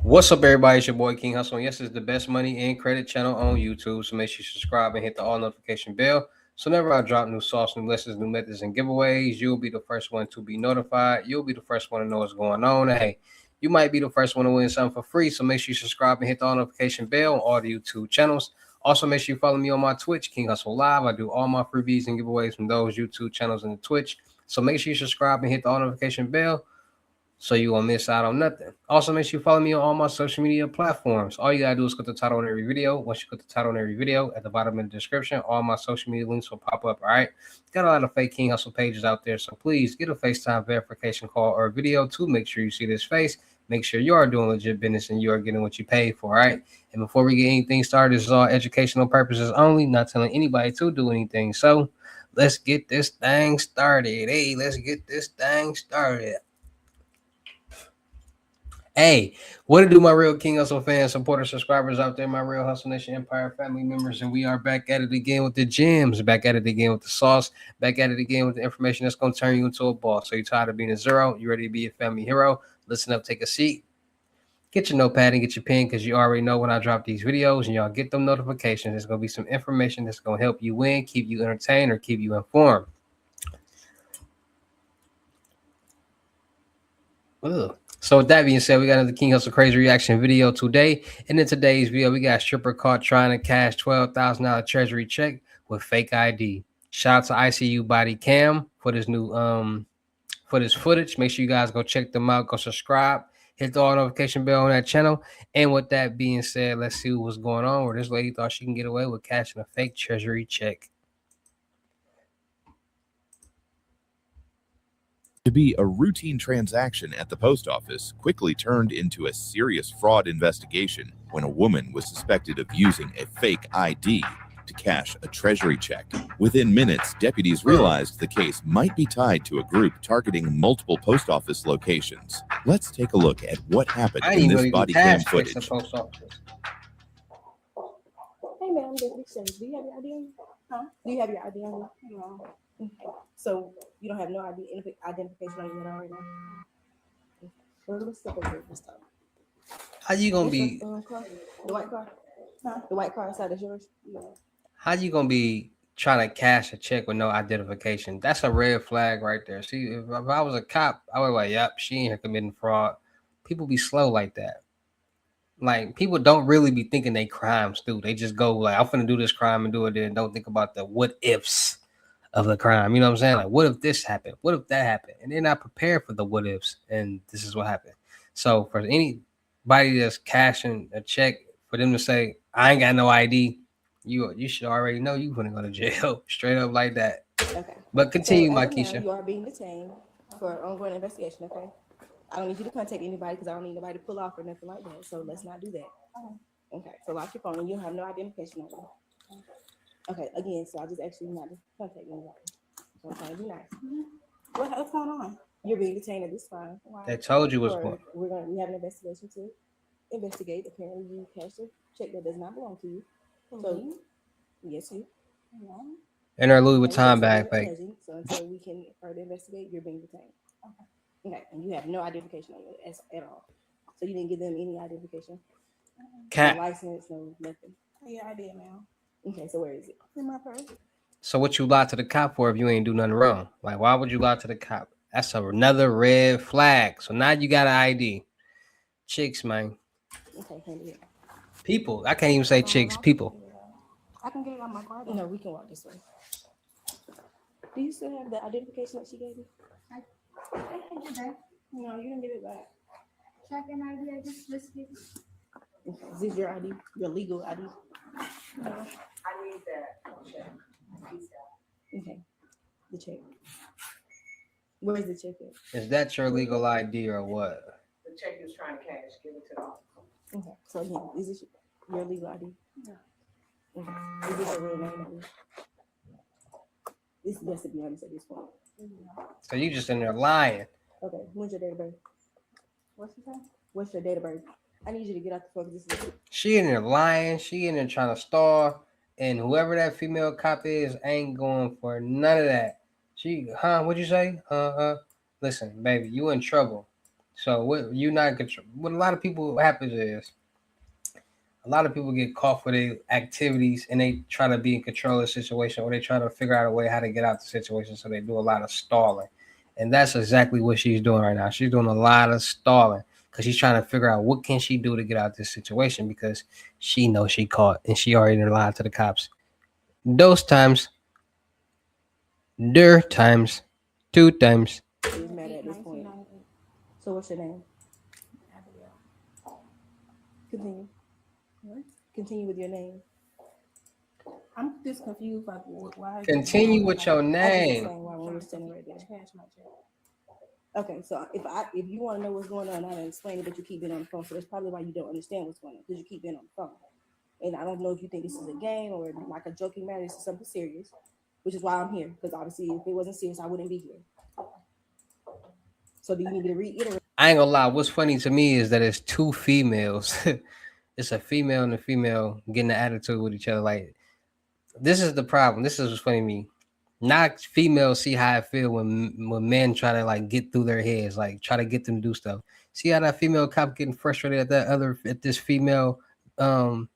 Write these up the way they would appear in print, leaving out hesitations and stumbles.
What's up, everybody? It's your boy King Hussle. And yes, it's the best money and credit channel on YouTube. So make sure you subscribe and hit the all notification bell. So whenever I drop new sauce, new lessons, new methods, and giveaways, you'll be the first one to be notified. You'll be the first one to know what's going on. And hey, you might be the first one to win something for free. So make sure you subscribe and hit the all notification bell on all the YouTube channels. Also, make sure you follow me on my Twitch, King Hustle Live. I do all my freebies and giveaways from those YouTube channels and the Twitch. So make sure you subscribe and hit the all notification bell so you won't miss out on nothing. Also, make sure you follow me on all my social media platforms. All you gotta do is click the title on every video. Once you click the title on every video, at the bottom of the description, all my social media links will pop up. All right. Got a lot of fake King Hustle pages out there, so please get a FaceTime verification call or video to make sure you see this face. Make sure you are doing legit business and you are getting what you pay for. All right. And before we get anything started, this is all educational purposes only, not telling anybody to do anything. So let's get this thing started. Hey, let's get this thing started. Hey, what to do, my real King Hustle fans, supporters, subscribers out there, my real Hustle Nation Empire family members, and we are back at it again with the gems, back at it again with the sauce, back at it again with the information that's going to turn you into a boss. So you're tired of being a zero, you ready to be a family hero? Listen up, take a seat, get your notepad and get your pen, because you already know when I drop these videos and y'all get them notifications, there's going to be some information that's going to help you win, keep you entertained, or keep you informed. Ugh. So with that being said, we got another King Hustle Crazy reaction video today. And in today's video, we got a stripper caught trying to cash $12,000 Treasury check with fake ID. Shout out to ICU Body Cam for this new for this footage. Make sure you guys go check them out. Go subscribe. Hit the all notification bell on that channel. And with that being said, let's see what's going on. Where this lady thought she can get away with cashing a fake Treasury check. To be a routine transaction at the post office quickly turned into a serious fraud investigation when a woman was suspected of using a fake ID to cash a Treasury check. Within minutes, deputies realized the case might be tied to a group targeting multiple post office locations. Let's take a look at what happened in this body cam footage. Hey ma'am, do you have your ID on you? Huh? Do you have your ID on you? No. Okay. So you don't have no identification on you at all right now? Okay. Well, let's step over here this time. How you gonna be? The white car? Huh? The white car inside is yours? Yeah. How you gonna be trying to cash a check with no identification? That's a red flag right there. See, if I was a cop, I would be like, yep, she ain't here committing fraud. People be slow like that. Like, people don't really be thinking they crimes through. They just go like, I'm finna do this crime and do it, and don't think about the what ifs of the crime. You know what I'm saying? Like, what if this happened? What if that happened? And they're not prepared for the what ifs, and this is what happened. So for anybody that's cashing a check, for them to say, I ain't got no ID, you should already know you gonna go to jail straight up like that. Okay. But continue, so, my Keisha. You are being detained for ongoing investigation, okay? I don't need you to contact anybody because I don't need nobody to pull off or nothing like that. So let's not do that. Okay. So lock your phone and you have no identification on you. Okay. Again, so I just asked you not to contact anybody. So I'm trying to be nice. What's going on? You're being detained at this time. They told you what's going on. We have an investigation to investigate. Apparently you cashed a check that does not belong to you. So yes, you. in her Louis Vuitton bag fake. So until we can further investigate, you're being detained. Okay, and you have no identification on you at all. So you didn't give them any identification? Cat. No license, no nothing? Yeah, I did, ma'am. Okay, so where is it? In my purse. So what you lied to the cop for if you ain't do nothing wrong? Like, why would you lie to the cop? That's another red flag. So now you got an ID. Chicks, man. Okay, hand it. People. I can't even say chicks. People. I can get it on my card. No, we can walk this way. Do you still have the identification that she gave you? I did that. No, you didn't give it back. Check an ID, I just listed. Okay. Is this your ID? Your legal ID? No. I need that check. Okay. The check. Where's the check at? Is that your legal ID or what? The check is trying to cash. Give it to the officer. Okay. So again, is this your legal ID? Yeah. Okay. Is this a real name ID? This has to be honest at this point. So you just in there lying. Okay. When's your date of birth? What's your name? What's your date of birth? I need you to get out the phone. This is She in there lying. She in there trying to stall. And whoever that female cop is ain't going for none of that. She, what'd you say? Listen, baby, you in trouble. So what you not control? What a lot of people happens is a lot of people get caught for their activities and they try to be in control of the situation or they try to figure out a way how to get out the situation. So they do a lot of stalling. And that's exactly what she's doing right now. She's doing a lot of stalling because she's trying to figure out what can she do to get out this situation because she knows she caught and she already lied to the cops. Those times, their times, two times. She's mad at this point. So what's your name? Continue. What? Continue with your name. I'm just confused by why. Continue with your I just name. explained why when we're standing right there. Cash my check. Okay, so if you want to know what's going on, I didn't explain it, but you keep being on the phone. So that's probably why you don't understand what's going on because you keep being on the phone. And I don't know if you think this is a game or like a joking matter. This is something serious, which is why I'm here. Because obviously, if it wasn't serious, I wouldn't be here. So do you need me to reiterate? I ain't gonna lie. What's funny to me is that it's two females. It's a female and a female getting an attitude with each other. Like this is the problem. This is what's funny to me. Not females see how I feel when men try to like get through their heads, like try to get them to do stuff. See how that female cop getting frustrated at this female um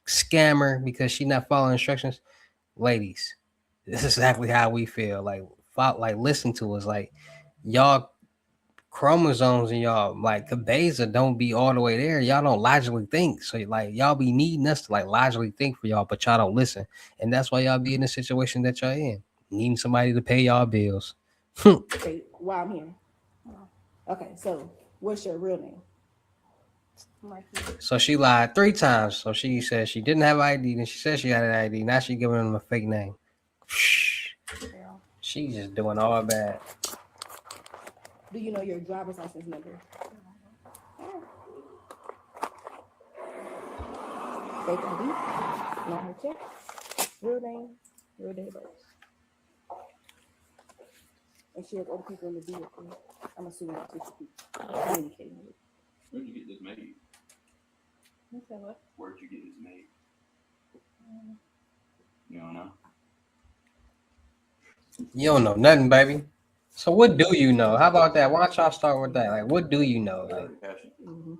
scammer because she not following instructions. Ladies, this is exactly how we feel. Like listen to us. Like y'all chromosomes and y'all like Cabeza don't be all the way there. Y'all don't logically think. So like y'all be needing us to like logically think for y'all, but y'all don't listen. And that's why y'all be in the situation that y'all in. Needing somebody to pay y'all bills. Okay, why I'm here. Okay, so what's your real name? So she lied 3 times. So she said she didn't have ID, then she said she had an ID. Now she giving them a fake name. She's just doing all bad. Do you know your driver's license number? Fake ID, not her check. Real name, real date of birth. And she has other people in the vehicle. I'm assuming that's what you communicating with. Where'd you get this made? You said what? Where'd you get this made? You don't know? You don't know nothing, baby. So what do you know? How about that? Why don't y'all start with that? Like, what do you know? Like, Mm-hmm.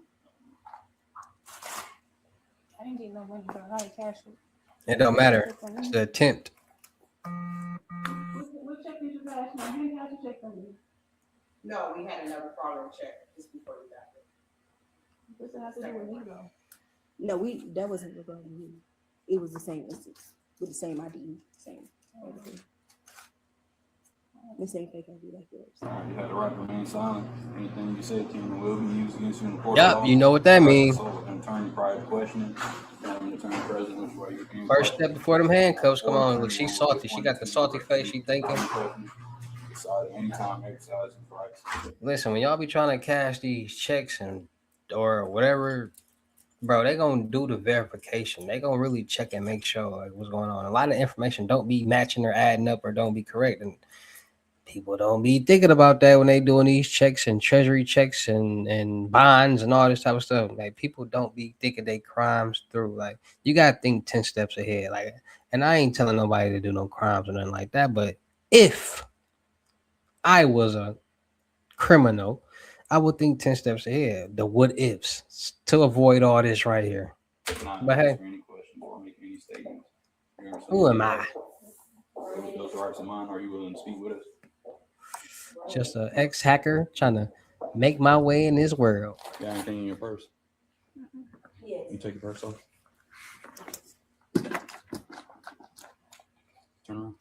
I didn't get no money, but I got cash it. it don't matter. It's the attempt. What check did you cash? No, you didn't have to check on me. No, we had another follow check just before you got here. What's it have to do with me though? No, that wasn't regarding you. It was the same instance with the same ID, same everything. The same fake ID like yours. You had the right to remain silent. Anything you said can and will be used against you in the court. Yup, you know what that means. So, an attorney prior to questioning, an attorney present, which way you're being First step questioned. before them handcuffs. Come on, look, she's salty. She got the salty face. She thinking. Decide anytime exercising rights. Listen, when y'all be trying to cash these checks and or whatever, bro, they gonna do the verification. They gonna really check and make sure like what's going on. A lot of information don't be matching or adding up or don't be correct, and people don't be thinking about that when they doing these checks and treasury checks and bonds and all this type of stuff. Like people don't be thinking they crimes through. Like you gotta think 10 steps ahead. Like, and I ain't telling nobody to do no crimes or nothing like that. But if I was a criminal, I would think 10 steps ahead. The what ifs to avoid all this right here. Not But hey, answer any questions or make any statements. who am I? Those rights of mine, are you willing to speak with us? Just an ex-hacker trying to make my way in this world. Got anything in your purse? You take your purse off. Turn around.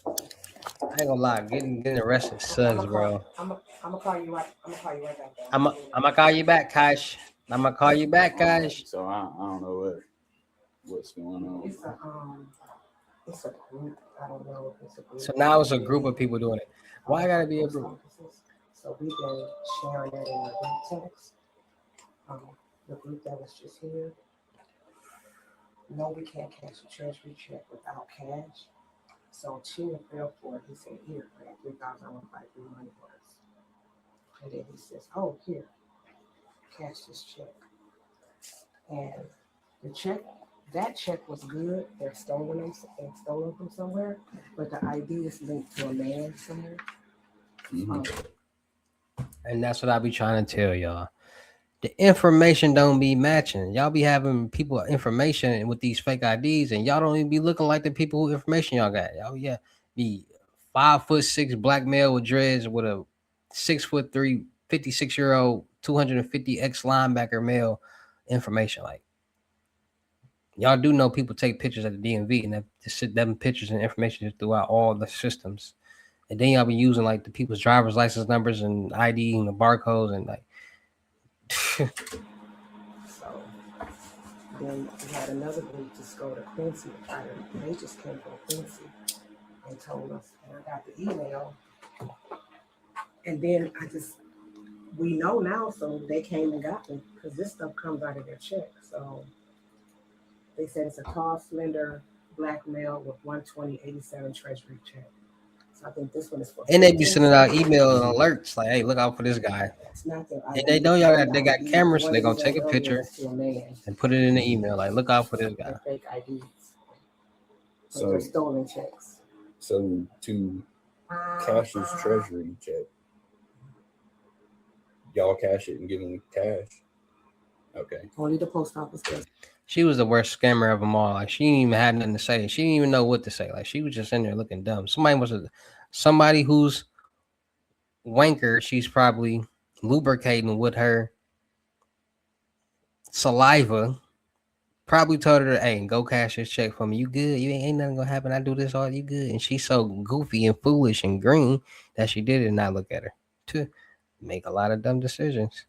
I ain't gonna lie, getting arrested sucks, bro. I'm gonna call you right. I'm gonna call you right back. Though. I'm gonna call you back, Kash. I'm gonna call you back, Kash. So I don't know what's going on. It's a group. I don't know if it's a group. So now it's a group of people doing it. Why gotta be a group? So we've been sharing it in the group text. The group that was just here. No, we can't cash a treasury check without cash. So Chino fell for it. He said, here, I got 3,000, I want to buy 3 money orders. And then he says, oh, here, cash this check. And the check that check was good. They're stolen from somewhere, but the ID is linked to a man somewhere. And that's what I be trying to tell y'all. The information don't be matching. Y'all be having people information with these fake IDs, and y'all don't even be looking like the people who information y'all got. Y'all be 5'6" black male with dreads with a 6'3", 56-year-old, 250X linebacker male information. Like y'all do know people take pictures at the DMV and that just sit them pictures and information throughout all the systems. And then y'all be using like the people's driver's license numbers and ID and the barcodes and like So then we had another group just go to Quincy. They just came from Quincy and told us, and I got the email. And then we know now, so they came and got me because this stuff comes out of their check. So they said it's a tall, slender black male with 120.87 Treasury check. So I think this one is for. and they be sending out email alerts like, "Hey, look out for this guy." It's not their And they know they got cameras, so they're gonna take a picture and and put it in the email. Like, look out for this guy. fake IDs. So they're stolen checks. So to cash his treasury check, y'all cash it and give him cash. Okay. Only the post office does. She was the worst scammer of them all. Like, she didn't even have nothing to say. She didn't even know what to say. Like, she was just in there looking dumb. Somebody who's wanker. She's probably lubricating with her saliva. Probably told her, "Hey, go cash this check for me. You good? You ain't nothing gonna happen. I do this all. You good?" And she's so goofy and foolish and green that she did it and not look at her to make a lot of dumb decisions.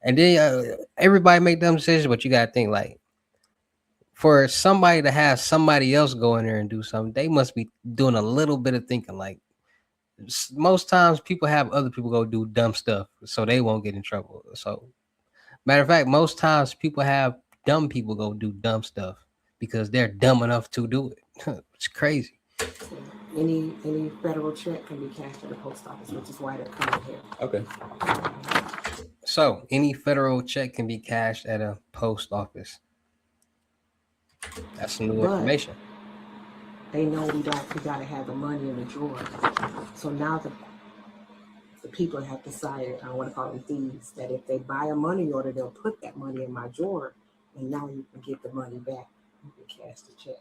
And then everybody make dumb decisions, but you gotta think like for somebody to have somebody else go in there and do something, they must be doing a little bit of thinking. Like most times, people have other people go do dumb stuff so they won't get in trouble. So, matter of fact, most times people have dumb people go do dumb stuff because they're dumb enough to do it. It's crazy. Any federal check can be cashed at the post office, which is why they're coming here. Okay. So, any federal check can be cashed at a post office. That's some new information. They know we gotta have the money in the drawer. So now the people have decided, I want to call them thieves, that if they buy a money order, they'll put that money in my drawer, and now you can get the money back. You can cash the check.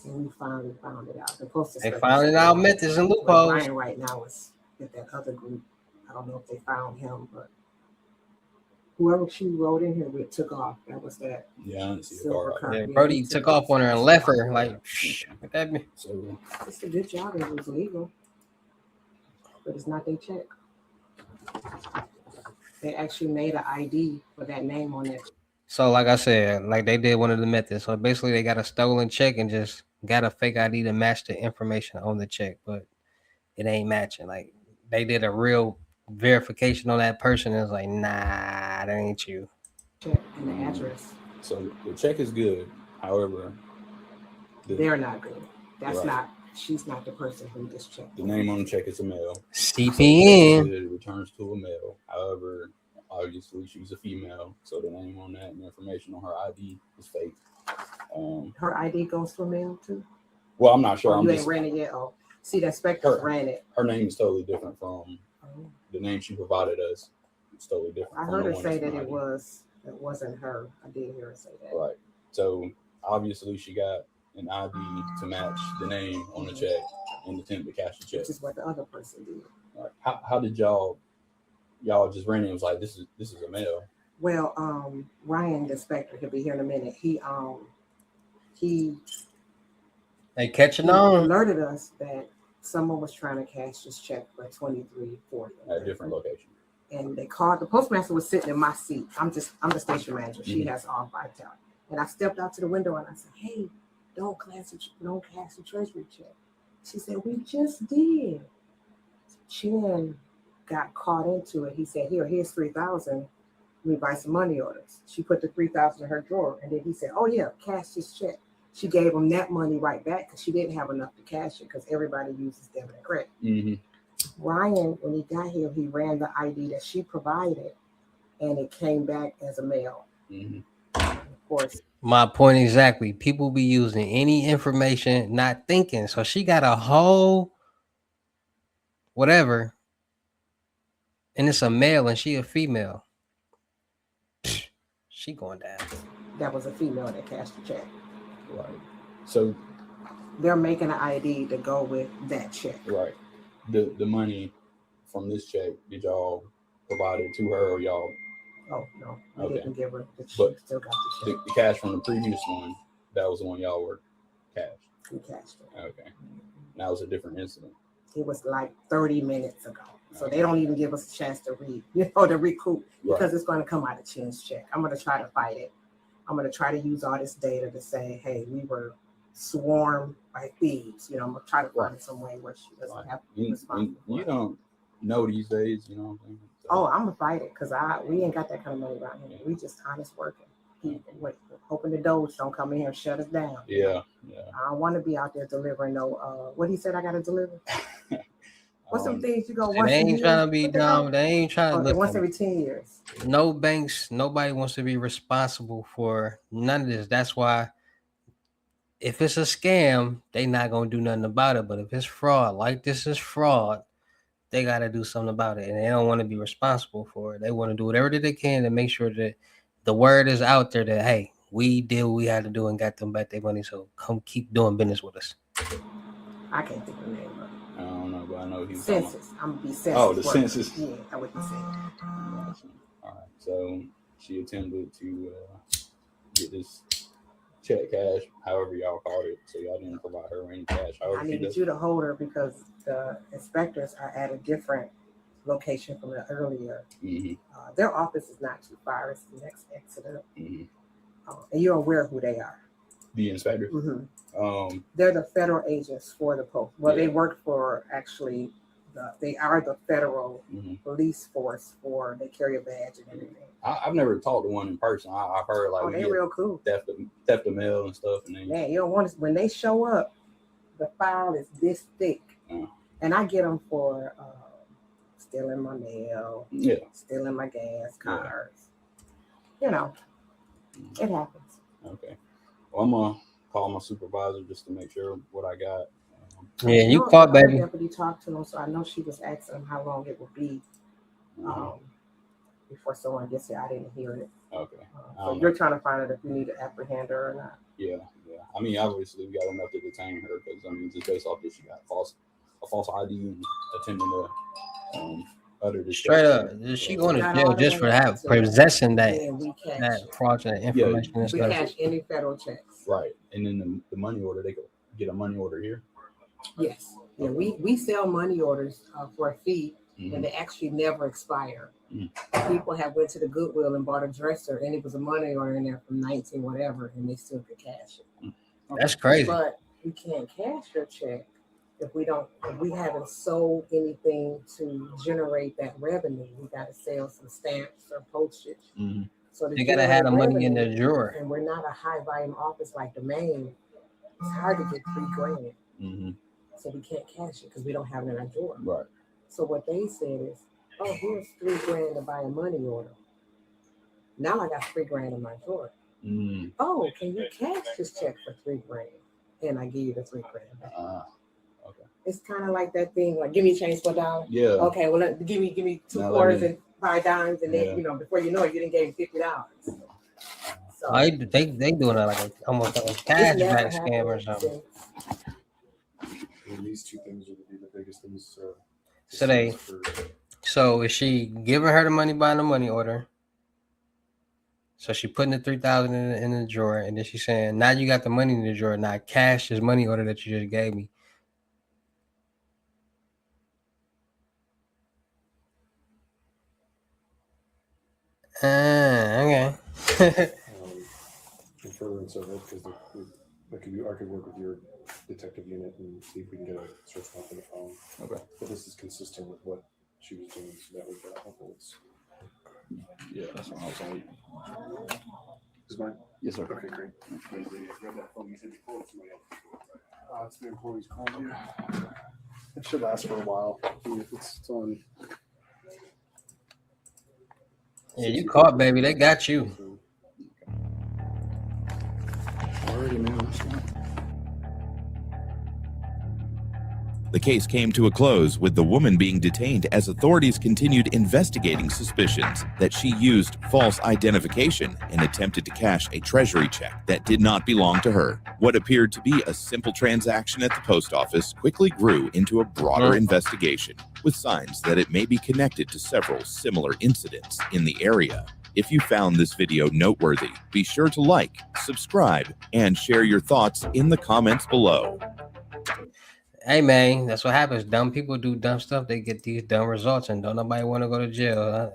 And we finally found it out. They found it out methods and loopholes. Ryan right now is at that other group. I don't know if they found him, but whoever she wrote in here with took off. That was that. Yeah, I didn't see the car. Yeah, Brody took off on her and left her. Like, look at me. So it's a good job. It was legal, but it's not their check. They actually made an ID for that name on it. So, like I said, like they did one of the methods. So basically, they got a stolen check and just got a fake ID to match the information on the check, but it ain't matching. Like they did a real verification on that person. And it's like, nah, that ain't you. Check and the address. So the check is good. However, they're not good. That's right. not. She's not the person who this check. The name on the check is a male. CPN. So it returns to a male. However, obviously she's a female, so the name on that and the information on her ID is fake. Her ID goes to a male too. Well, I'm not sure. You ain't ran it yet. Oh, see, that Spectre ran it. Her name is totally different from the name she provided us. It's totally different. I heard her say that it wasn't her. I did hear her say that. Right. So obviously she got an ID to match the name on the check and attempt to cash the check. Which is what the other person did. Right. How did y'all just ran in and was like, this is a male? Well, Ryan, the inspector, he'll be here in a minute. He catching on. Alerted us that someone was trying to cash this check for $23.40 at a different location. And they called. The postmaster was sitting in my seat. I'm the station manager. She has all vitality. And I stepped out to the window and I said, "Hey, don't cash the treasury check." She said, "We just did." She then got caught into it. He said, here's $3,000. Let me buy some money orders. She put the $3,000 in her drawer. And then he said, "Oh yeah, cash this check." She gave him that money right back because she didn't have enough to cash it because everybody uses debit and credit. Mm-hmm. Ryan, when he got here, he ran the ID that she provided and it came back as a male. Mm-hmm. Of course. My point exactly. People be using any information, not thinking. So she got a whole whatever, and it's a male and she a female. She going down. That was a female that cashed the check. Right. So They're making an ID to go with that check. right. The money from this check, did y'all provide it to her or y'all? Oh no, we Okay. didn't give her. She But still got the check. The cash from the previous one, that was the one y'all were cashed. We cashed it. Okay. That was a different incident. It was like 30 minutes ago. So they don't even give us a chance to to recoup because it's going to come out of Chin's check. I'm going to try to fight it. I'm going to try to use all this data to say, hey, we were swarmed by thieves. I'm going to try to find some way where she doesn't have to be responsible. You don't know these days, you know what I'm saying? So, oh, I'm going to fight it because we ain't got that kind of money around here. We just honest working. Hoping the Doge don't come in here and shut us down. Yeah. I don't want to be out there delivering no, what he said I got to deliver? What's some things you go once They a ain't year? trying to be dumb. They ain't trying to look. Once every 10 years. No banks, nobody wants to be responsible for none of this. That's why if it's a scam, they not gonna do nothing about it. But if it's fraud, like this is fraud, they gotta do something about it. And they don't want to be responsible for it. They want to do whatever that they can to make sure that the word is out there that hey, we did what we had to do and got them back their money. So come keep doing business with us. I can't think of the name of it. I don't know, but I know he's census. I'm gonna be census. Oh, the census. Yeah, I would be saying. All right. So she attempted to get this check cash, however y'all called it. So y'all didn't provide her any cash. However, I needed you to hold her because the inspectors are at a different location from the earlier. Mm-hmm. Their office is not too far. It's the next exit up. Mm-hmm. And you're aware who they are. The inspector. Mm-hmm. They're the federal agents for the post. Well, Yeah. they work for actually. They are the federal police force they carry a badge and everything. I've never talked to one in person. I've heard like they're real cool. Theft of mail and stuff. And then man, you don't want to, when they show up, the file is this thick. And I get them for stealing my mail, stealing my gas cards. It happens. Okay. Well, I'm gonna call my supervisor just to make sure what I got. Yeah, you caught, baby. Deputy talked to him, so I know she was asking him how long it would be before someone gets here. I didn't hear it. Okay. So you're trying to find out if you need to apprehend her or not. Yeah. I mean, obviously, we got enough to detain her because just based off this, she got a false ID and attempting to utter this. Straight up, she going to jail just for possessing that fraudulent information. We cash any federal checks. Right, and then the money order, they could get a money order here. Yes. Yeah, we sell money orders for a fee, and they actually never expire. People have went to the Goodwill and bought a dresser, and it was a money order in there from 19 whatever, and they still could cash it. That's crazy. But we can't cash your check if we haven't sold anything to generate that revenue. We got to sell some stamps or postage. So they gotta have the money in their drawer. And we're not a high volume office like the main. It's hard to get $3,000. So we can't cash it because we don't have it in our drawer. Right. So what they said is, oh, here's $3,000 to buy a money order. Now I got $3,000 in my drawer. Oh, can you cash this check for $3,000? And I give you the $3,000 back. Okay. It's kind of like that thing, like give me change for $1. Yeah. Okay, well give me two quarters and 5 dimes, and then before you know it, you didn't give me $50. So they doing it like almost like a cash back scam or something. And these two things would be the biggest things. So is she giving her the money buying the money order? So she putting the $3,000 in the drawer, and then she's saying, "Now you got the money in the drawer. Now cash this money order that you just gave me." Okay. In furtherance of it, because I could work with your detective unit and see if we can get a search warrant for the phone. Okay. But this is consistent with what she was doing, so that would get upwards. Yeah, that's what I was saying. Is mine? Yes, sir. Okay, great. Grab that phone. You said you called somebody else. It's the employee's call. Yeah. It should last for a while. It's on. Yeah, you caught, baby. They got you. already, man. I'm just The case came to a close with the woman being detained as authorities continued investigating suspicions that she used false identification and attempted to cash a Treasury check that did not belong to her. What appeared to be a simple transaction at the post office quickly grew into a broader investigation, with signs that it may be connected to several similar incidents in the area. If you found this video noteworthy, be sure to like, subscribe, and share your thoughts in the comments below. Hey man, that's what happens. Dumb people do dumb stuff. They get these dumb results, and don't nobody want to go to jail.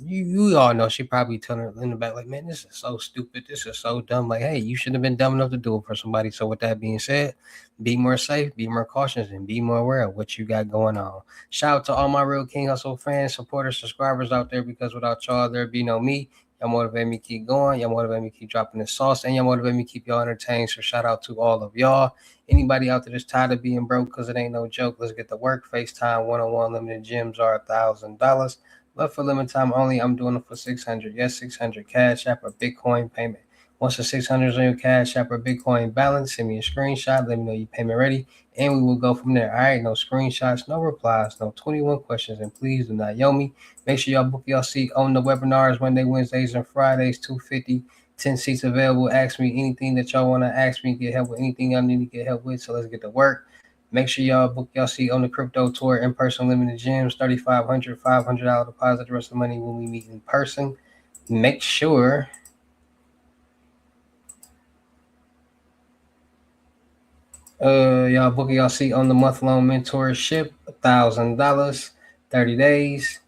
You all know she probably telling her in the back like, man, this is so stupid. This is so dumb. Like, hey, you shouldn't have been dumb enough to do it for somebody. So with that being said, be more safe, be more cautious, and be more aware of what you got going on. Shout out to all my real King Hussle fans, supporters, subscribers out there, because without y'all, there'd be no me. Y'all motivate me to keep going. Y'all motivate me to keep dropping this sauce, and y'all motivate me to keep y'all entertained. So shout out to all of y'all. Anybody out there that's tired of being broke, because it ain't no joke, let's get to work. FaceTime one-on-one limited gyms are $1,000. But for limited time only, I'm doing it for $600. Yes, $600 Cash App or Bitcoin payment. Once the $600 is on your Cash App or Bitcoin balance, send me a screenshot. Let me know your payment ready, and we will go from there. All right, no screenshots, no replies, no 21 questions, and please do not yell me. Make sure y'all book your seat on the webinars Monday, Wednesdays, and Fridays, 250. 10 seats available. Ask me anything that y'all want to ask me, get help with anything I need to get help with. So let's get to work. Make sure y'all book y'all seat on the crypto tour in person limited gyms, $3,500, $500 deposit, the rest of the money when we meet in person. Make sure y'all book y'all seat on the month-long mentorship, $1,000, 30 days.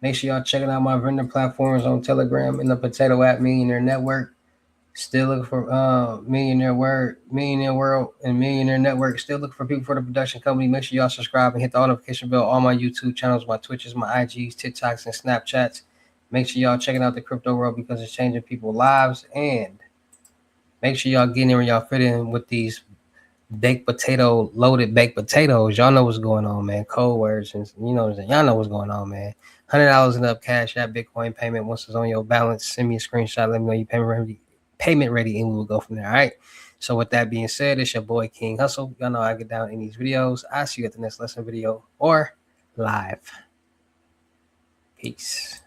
Make sure y'all checking out my vendor platforms on Telegram and the Potato App Millionaire Network. Still looking for Millionaire World, and Millionaire Network. Still looking for people for the production company. Make sure y'all subscribe and hit the notification bell. All my YouTube channels, my Twitches, my IGs, TikToks, and Snapchats. Make sure y'all checking out the crypto world, because it's changing people's lives. And make sure y'all getting in where y'all fit in with these loaded baked potatoes. Y'all know what's going on, man. Code words, and y'all know what's going on, man. $100 and up, Cash App, Bitcoin payment. Once it's on your balance, send me a screenshot. Let me know your payment ready, and we will go from there. All right. So with that being said, it's your boy King Hussle. Y'all know I get down in these videos. I'll see you at the next lesson video or live. Peace.